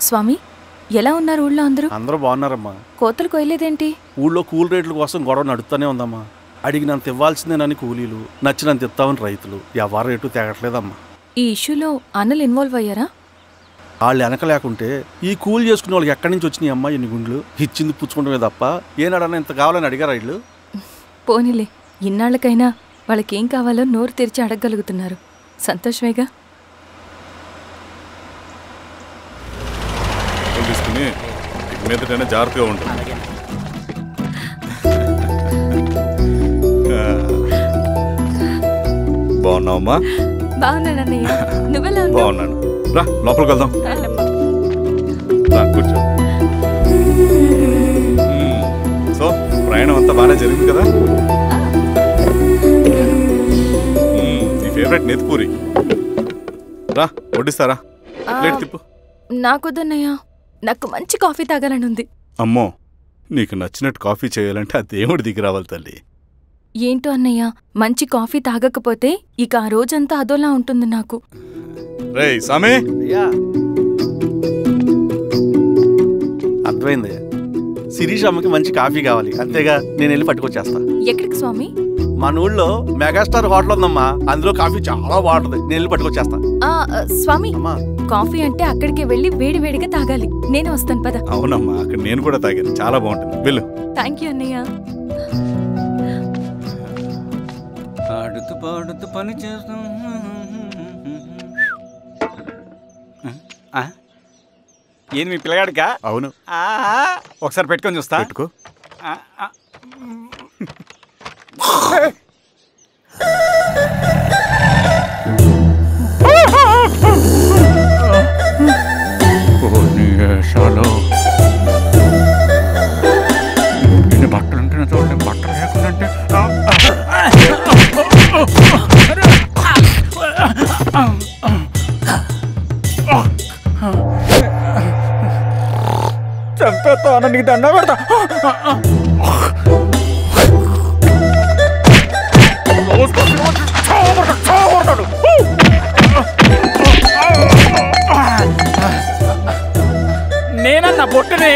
స్వామి, ఎలా ఉన్నారు ఊళ్ళో అందరూ? అందరూ బాగున్నారమ్మా. కోతలు కొయ్యలేదేంటి? ఊళ్ళో కూల్ రేట్ల కోసం గొడవ నడుస్తూనే ఉందమ్మా. అడిగినంత ఇవ్వాల్సిందేనని కూలీలు, నచ్చినంత ఇస్తామని రైతులు. ఎవరు రేటు తేగట్లేదమ్మా. ఈ ఇష్యూలో అన్నలు ఇన్వాల్వ్ అయ్యారా? వాళ్ళు వెనక లేకుంటే ఈ కూలి చేసుకునే వాళ్ళకి ఎక్కడి నుంచి వచ్చినాయి అమ్మా ఎన్ని గుండ్లు? ఇచ్చింది పుచ్చుకుంటమే తప్ప ఏనాడన్నా ఇంత కావాలని అడిగారా వీళ్ళు? పోనీలే, ఇన్నాళ్ళకైనా వాళ్ళకేం కావాలో నోరు తెరిచి అడగగలుగుతున్నారు. సంతోషమేగా. తీసుకుని మీదటైనా జాగ్రత్తగా ఉంటుంది. బాగున్నావమ్మా? బాగున్నానన్నయ్య, నువ్వెలా ఉన్నావు? బాగున్నాను. రా లోపలికి వెళ్దాం. రా కూర్చో. సో ప్రయాణం అంతా బాగానే జరిగింది కదా? నీ ఫేవరెట్ నెత్తిపూరి. రా వడ్డిస్తారా? ప్లేట్ తిప్పు. నాకొద్దన్నయ్య, నాకు మంచి కాఫీ తాగాలని ఉంది. అమ్మో, నీకు నచ్చినట్టు కాఫీ చేయాలంటే ఆ దేవుడి దిగి రావాలి తల్లి. ఏంటో అన్నయ్య, మంచి కాఫీ తాగకపోతే ఇక ఆ రోజంతా అదోలా ఉంటుంది నాకు. రేయ్ సామే, అర్థమైందయ్యా. శిరీష్ అమ్మకి మంచి కాఫీ కావాలి, అంతేగా నేను వెళ్ళి పట్టుకొచ్చేస్తా. ఎక్కడికి స్వామి? మన ఊళ్ళో మెగాస్టార్ హోటల్ ఉందమ్మా, అందులో కాఫీ చాలా బాగుంటుంది. నేను వెళ్ళి పట్టుకొచ్చేస్తా. స్వామి, కాఫీ అంటే అక్కడికి వెళ్ళి వేడి వేడిగా తాగాలి. నేను వస్తాను పద. అవునమ్మా, అక్కడ నేను కూడా తాగాను, చాలా బాగుంటుంది. వెళ్ళు. థ్యాంక్ యూ అన్నయ్య. ఆడుతూ పాడుతూ పని చేస్తాం. ఏంది మీ పిల్లగాడికా? అవును. ఒకసారి పెట్టుకొని చూస్తా. పెట్టుకో. ఇన్ని బట్టలు ఉంటే చూడండి, బట్టలు లేకుండా చంపేస్తా. నీకు దండ పెడతా. నేనన్నా బొట్టుని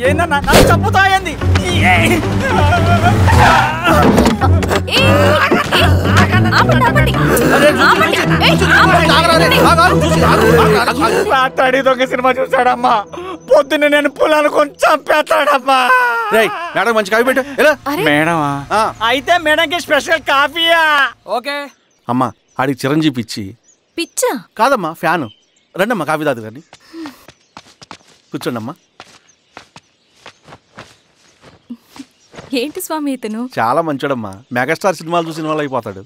ఏందన్నా నన్ను చంపుతాయంది. మాట్లాడి దొంగ సినిమా చూసాడమ్మా. పొద్దున్న నేను పొలాన్ని కొంచెం చంపేస్తాడమ్మా. మేడం మంచి కాఫీ పెట్టు. మేడమా? అయితే మేడంకి స్పెషల్ కాఫీయా? ఓకే అమ్మా. ఆడికి చిరంజీవి పిచ్చి. పిచ్చా? కాదమ్మా, ఫ్యాను. రండమ్మా కాఫీ తాదు కానీ. కూర్చోండి అమ్మా. ఏంటి స్వామి ఇతను? చాలా మంచోడమ్మా. మెగాస్టార్ సినిమాలు చూసిన వాళ్ళు అయిపోతాడు.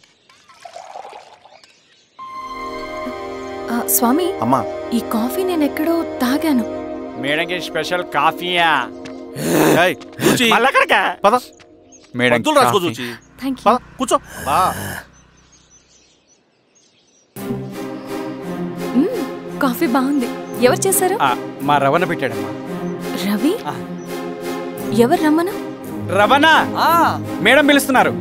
స్వామి అమ్మా, ఈ కాఫీ నేను ఎక్కడో తాగాను. మేడంకి స్పెషల్ కాఫీయా? పద మేడం రాసుకో చూచి. కూర్చో. కాఫీ బాగుంది. ఎవరు చేశారు? మా రవణ పెట్టాడమ్మా. రవి? ఎవరు రమ్మను? రవణ మేడం పిలుస్తున్నారు.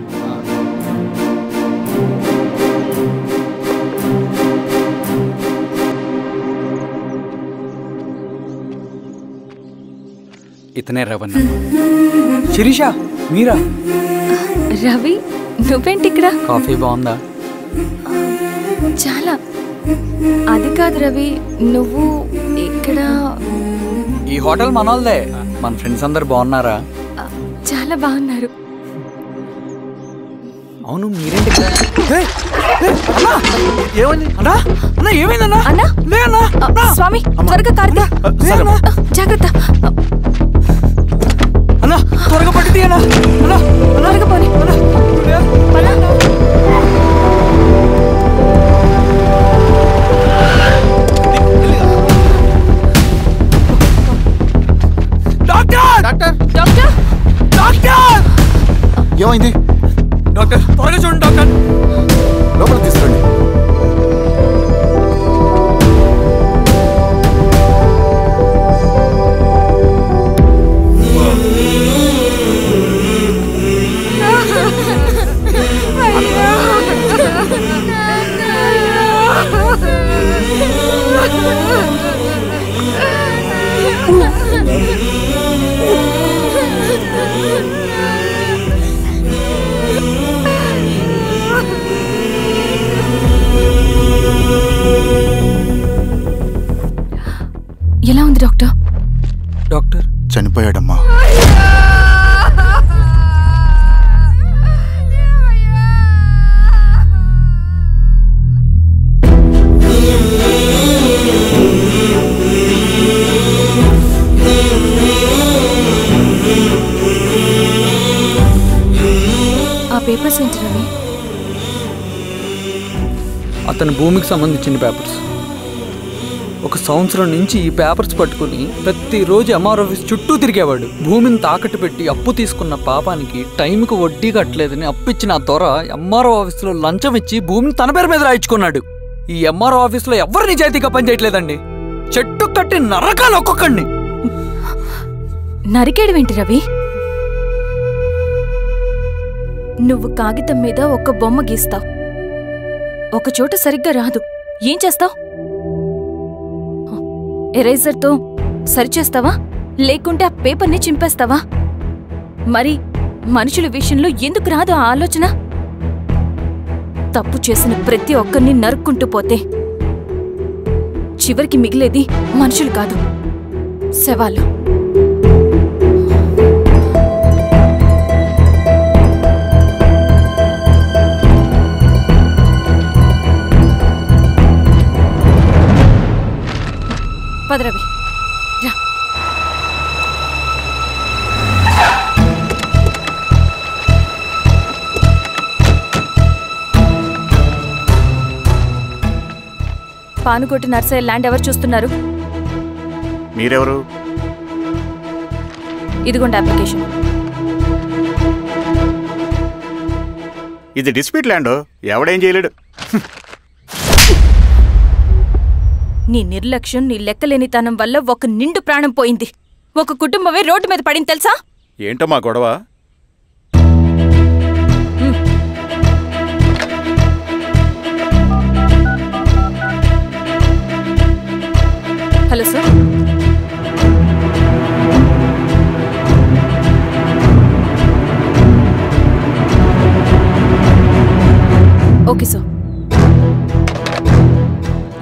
ఇతనే రవణ. శిరీష మీరా? రవి నువ్వేంటి ఇక్కడ? కాఫీ బాగుందా? చాలా. అది కాదు రవి, నువ్వు ఇక్కడ? ఈ హోటల్ మనోల్దే. మన ఫ్రెండ్స్ అందరు బాగున్నారా? చాలా బాగున్నారు. అవును మీరేంటి ఇక్కడ? ఏమైంది అన్నా? అన్నా ఏమైందన్నా? అన్నా లే అన్నా. స్వామి త్వరగా కారుదా. జాగ్రత్త అన్నా, త్వరగా పట్టి అన్నా. అన్నా త్వరగా పోనీ. ఏమైంది డాక్టర్? త్వరగా చూడండి డాక్టర్. లోపల తీసుకురండి. ఏమైంది డాక్టర్? డాక్టర్ చనిపోయాడమ్మా. ఆ పేపర్స్ ఏంటి రవి? అతని భూమికి సంబంధించిన పేపర్స్. ఒక సంవత్సరం నుంచి ఈ పేపర్స్ పట్టుకుని ప్రతిరోజు ఎంఆర్ ఆఫీస్ చుట్టూ తిరిగేవాడు. భూమిని తాకట్టు పెట్టి అప్పు తీసుకున్న పాపానికి టైంకి వడ్డీ కట్టలేదని అప్పిచ్చిన ఆ దొర ఎంఆర్ఓ ఆఫీస్లో లంచం ఇచ్చి భూమిని తన పేరు మీద రాయించుకున్నాడు. ఈ ఎంఆర్ఓ ఆఫీస్లో ఎవరు నిజాయితీగా పనిచేయట్లేదండి. చెట్టు కట్టి నరకాలు ఒక్కొక్కడిని. నరికేయడమేంటి రవి? నువ్వు కాగితం మీద ఒక బొమ్మ గీస్తావు, ఒక చోట సరిగ్గా రాదు, ఏం చేస్తావు? ఎరేజర్తో సరిచేస్తావా లేకుంటే ఆ పేపర్ని చింపేస్తావా? మరి మనుషుల విషయంలో ఎందుకు రాదు ఆ ఆలోచన? తప్పు చేసిన ప్రతి ఒక్కరిని నరుక్కుంటూ పోతే చివరికి మిగిలేది మనుషులు కాదు, శవాలు. పదరవి రా. పానుకోటి నర్సయ్య ల్యాండ్ ఎవరు చూస్తున్నారు? మీరెవరు? ఇదిగోండి అప్లికేషన్. ఇది డిస్ప్యూట్ ల్యాండ్, ఎవడేం చేయలేడు. నీ నిర్లక్ష్యం, నీ లెక్కలేనితనం వల్ల ఒక నిండు ప్రాణం పోయింది. ఒక కుటుంబమే రోడ్డు మీద పడింది తెలుసా? ఏంటమ్మా గొడవ? Hello sir. Okay sir.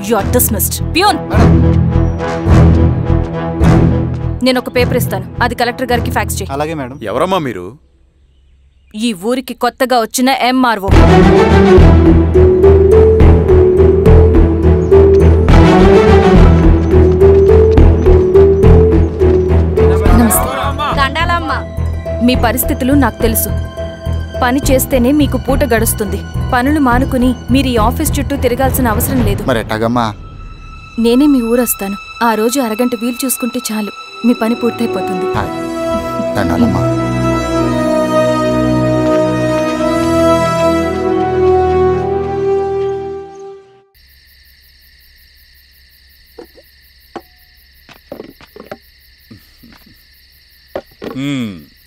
You are dismissed. Pion! నేను ఒక పేపర్ ఇస్తాను, అది కలెక్టర్ గారికి ఫ్యాక్స్ చేయి. అలాగే మేడం. ఎవరమ్మా మీరు? ఈ ఊరికి కొత్తగా వచ్చిన ఎంఆర్ఓ. నమస్తే. మీ పరిస్థితులు నాకు తెలుసు. పని చేస్తేనే మీకు పూట గడుస్తుంది. పనులు మానుకుని మీరు ఈ ఆఫీస్ చుట్టూ తిరగాల్సిన అవసరం లేదు. మరి ఎట్టాగమ్మా? నేనే మీ ఊరొస్తాను. ఆ రోజు అరగంట వీలు చూసుకుంటే చాలు, మీ పని పూర్తయిపోతుంది. దండాలమ్మా.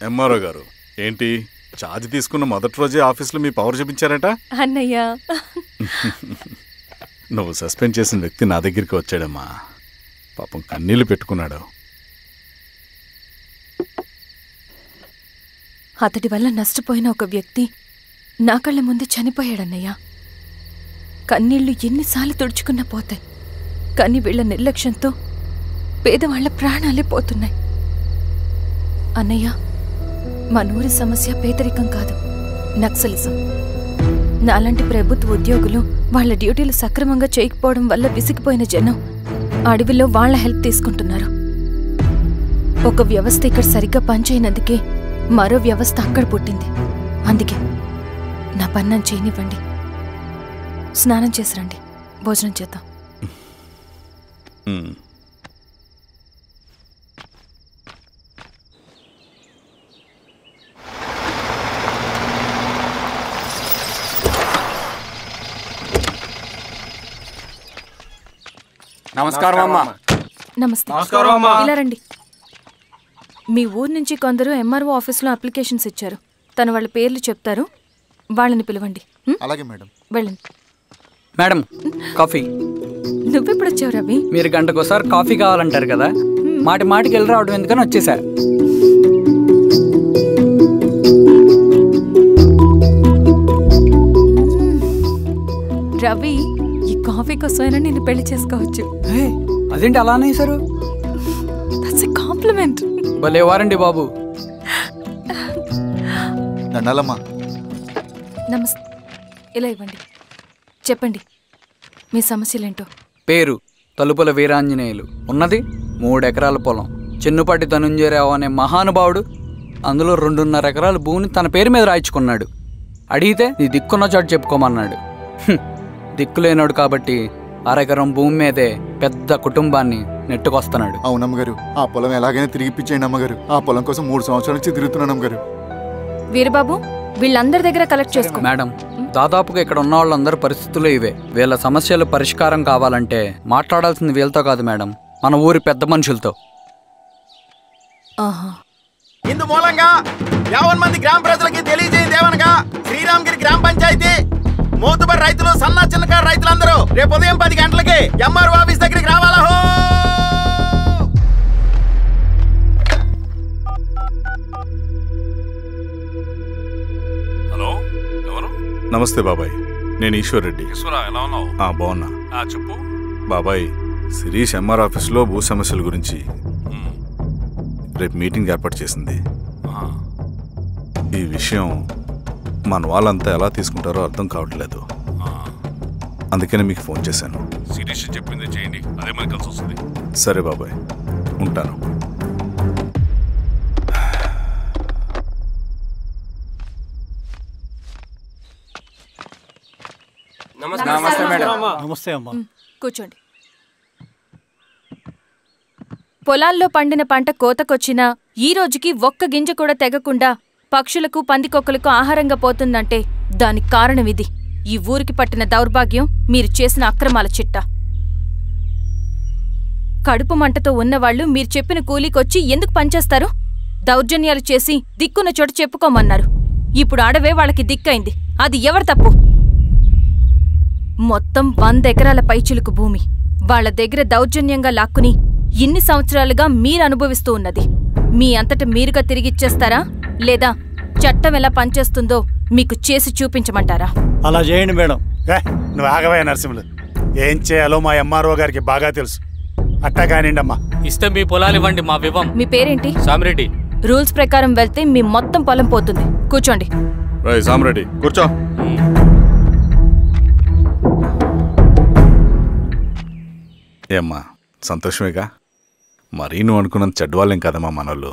ఎంఆర్ఓ గారు ఏంటి ఛార్జ్ తీసుకున్న మొదటి రోజే ఆఫీస్లో మీ పవర్ చూపించారట? అన్నయ్య, నువ్వు సస్పెండ్ చేసిన వ్యక్తి నా దగ్గరికి వచ్చాడమ్మా. పాపం కన్నీళ్లు పెట్టుకున్నాడు. అతడి వల్ల నష్టపోయిన ఒక వ్యక్తి నా కళ్ళ ముందు చనిపోయాడన్నయ్య. కన్నీళ్లు ఎన్నిసార్లు తుడుచుకున్నా పోతాయి, కానీ వీళ్ల నిర్లక్ష్యంతో పేదవాళ్ల ప్రాణాలే పోతున్నాయి. అన్నయ్య, మా నూరి సమస్య పేదరికం కాదు, నక్సలిజం. నాలాంటి ప్రభుత్వ ఉద్యోగులు వాళ్ళ డ్యూటీలు సక్రమంగా చేయకపోవడం వల్ల విసిగిపోయిన జనం అడవిలో వాళ్ల హెల్ప్ తీసుకుంటున్నారు. ఒక వ్యవస్థ ఇక్కడ సరిగ్గా పనిచేయనందుకే మరో వ్యవస్థ అక్కడ పుట్టింది. అందుకే నా పన్నం చేయనివ్వండి. స్నానం చేసిరండి, భోజనం చేద్దాం. నమస్కారం అమ్మా. నమస్తే. ఇలా రండి. మీ ఊరు నుంచి కొందరు ఎంఆర్ఓ ఆఫీస్లో అప్లికేషన్స్ ఇచ్చారు. తను వాళ్ళ పేర్లు చెప్తారు, వాళ్ళని పిలవండి. అలాగే మేడం. వెళ్ళండి. Madam, coffee. నువ్వెప్పుడు వచ్చావు రవి? మీరు గంటకోసారి కాఫీ కావాలంటారు కదా, మాటి మాటికి వెళ్ళి రావడం ఎందుకని వచ్చేసా. రవి, ఈ కాఫీ కోసమైనా నిన్ను పెళ్లి చేసుకోవచ్చు. అదేంటి అలానే సారు? కాంప్లిమెంట్. భలే వారండి బాబు. దండాలమ్మా. నమస్తే. ఇలా ఇవ్వండి. చెప్పండి మీ సమస్యలేంటో. పేరు తలుపుల వీరాంజనేయులు. ఉన్నది 3 ఎకరాల పొలం. చిన్నుపాటి ధనుంజయరావు అనే మహానుభావుడు అందులో 2.5 ఎకరాల భూమిని తన పేరు మీద రాయించుకున్నాడు. అడిగితే నీ దిక్కున్న చోటు చెప్పుకోమన్నాడు. దిక్కులేనాడు కాబట్టి 1/2 ఎకరం భూమి మీదే పెద్ద కుటుంబాన్ని నెట్టుకొస్తున్నాడు. అవునమ్మగారు, ఆ పొలం ఎలాగైనా తిరిగిప్పించేయండి అమ్మగారు. ఆ పొలం కోసం 3 సంవత్సరాల నుంచి తిరుగుతున్నాను అమ్మగారు. వీరబాబు, వీళ్ళందరి దగ్గర కలెక్ట్ చేసుకో. మేడం, దాదాపుగా ఇక్కడ ఉన్న వాళ్ళందరి పరిస్థితులు ఇవే. వీళ్ళ సమస్యలు పరిష్కారం కావాలంటే మాట్లాడాల్సింది వీళ్ళతో కాదు మేడం, మన ఊరి పెద్ద మనుషులతో. ఇందు మూలంగా 50 మంది గ్రామ ప్రజలకి తెలియజేయదేవనగా శ్రీరామగిరి గ్రామ పంచాయతీ మోతుబరి రైతులు, సన్న చిన్నకారు రైతులందరూ రేపు ఉదయం 10 గంటలకి ఎంఆర్ఓ ఆఫీస్ దగ్గరికి రావాలా. హలో, ఎవరు? నమస్తే బాబాయ్, నేను ఈశ్వర్ రెడ్డి. ఎలా ఉన్నావు? బాగున్నా. చెప్పు బాబాయ్. శిరీష్ ఎంఆర్ ఆఫీస్లో భూ సమస్యల గురించి రేపు మీటింగ్ ఏర్పాటు చేసింది. ఈ విషయం మన వాళ్ళంతా ఎలా తీసుకుంటారో అర్థం కావట్లేదు. అందుకనే మీకు ఫోన్ చేశాను. శిరీష్ చెప్పింది చేయండి, అదే మనకి కలిసి వస్తుంది. సరే బాబాయ్, ఉంటాను. నమస్తే మేడం. నమస్తే అమ్మా. కూర్చోండి. పొలాల్లో పండిన పంట కోతకొచ్చినా ఈ రోజుకి ఒక్క గింజ కూడా తెగకుండా పక్షులకు, పందికొక్కలకు ఆహారంగా పోతుందంటే దానికి కారణం ఇది. ఈ ఊరికి పట్టిన దౌర్భాగ్యం మీరు చేసిన అక్రమాల చిట్టా. కడుపు మంటతో ఉన్నవాళ్లు మీరు చెప్పిన కూలీకొచ్చి ఎందుకు పనిచేస్తారు? దౌర్జన్యాలు చేసి దిక్కున్న చోట చెప్పుకోమన్నారు. ఇప్పుడు అడవే వాళ్ళకి దిక్కైంది. అది ఎవరి తప్పు? మొత్తం 100 ఎకరాల పైచిలుకు భూమి వాళ్ల దగ్గర దౌర్జన్యంగా లాక్కుని ఇన్ని సంవత్సరాలుగా మీరు అనుభవిస్తూ ఉన్నది. మీ అంతట మీరుగా తిరిగిచ్చేస్తారా, లేదా చట్టం ఎలా పనిచేస్తుందో మీకు చేసి చూపించమంటారా? అలా చేయండి మేడం. నువ్వు ఆగవే నరసింహులు. ఏం చేయాలో మా ఎంఆర్ఓ గారికి బాగా తెలుసు. అట్టా కానివ్వండి అమ్మా. ఇస్తే మీ పొలాలు ఇవ్వండి, మా వివం. మీ పేరేంటి? సామిరెడ్డి. రూల్స్ ప్రకారం వెళ్తే మీ మొత్తం పొలం పోతుంది. కూర్చోండి. సామిరెడ్డి కూర్చో. ఏమ్మా, సంతోషమేగా? మరీ నువ్వు అనుకున్నంత చెడ్డవాళ్ళేం కదమ్మా మనోళ్ళు.